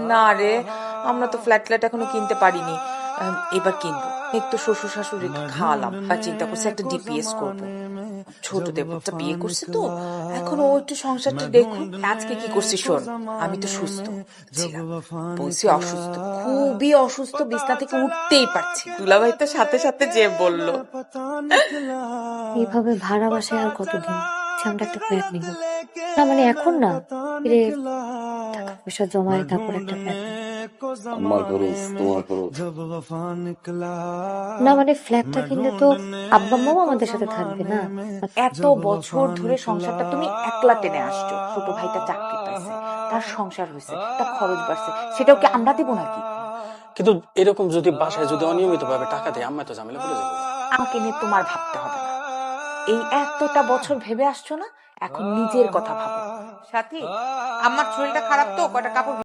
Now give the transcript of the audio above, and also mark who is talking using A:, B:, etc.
A: না রে, আমরা তো ফ্ল্যাট এখনো কিনতে পারিনি। এবার কিনবো। একটু শ্বশুর শাশুড়িকে খাওয়ালাম আর চিন্তা করছি একটা ডিপিএস করবো। ছোট দেবরটা বিয়ে করছে তো, এখন ও একটু সংসারটা দেখুন। আজকে কি করছি শোন, আমি তো সুস্থ ছিলাম, বলছি অসুস্থ, খুবই অসুস্থ, বিছনা থেকে উঠতেই পারছি। দুলাভাই তো সাথে সাথে যে বললো
B: এইভাবে ভাড়া বাসায় আর কতদিন যে আমরা একটা ফ্ল্যাট নিব। না মানে এখন না, ফিরে টাকা পয়সা জমায় তারপর একটা ফ্ল্যাট নিব।
C: আমার খরচ, তোমার খরচ।
B: না মানে ফ্ল্যাটটা কিনলে তো আব্বা আম্মাও আমাদের সাথে থাকবে না।
A: এত বছর ধরে সংসারটা তুমি একলা টেনে আসছো, ছোট ভাইটা চাকরি পাইছে, তার সংসার হয়েছে, তার খরচ বাড়ছে, সেটাও কি আমরা দেবো নাকি?
D: কিন্তু এরকম যদি বাসায় যদি অনিয়মিত ভাবে টাকা দেয়, আম্মা তো ঝামেলা পড়ে যাবে।
A: আমাকে নিয়ে তোমার ভাবতে হবে না। এই এতটা বছর ভেবে আসছো না, এখন নিজের কথা ভাবো। সাথী, আমার শরীরটা খারাপ তো, কয়টা কাপড়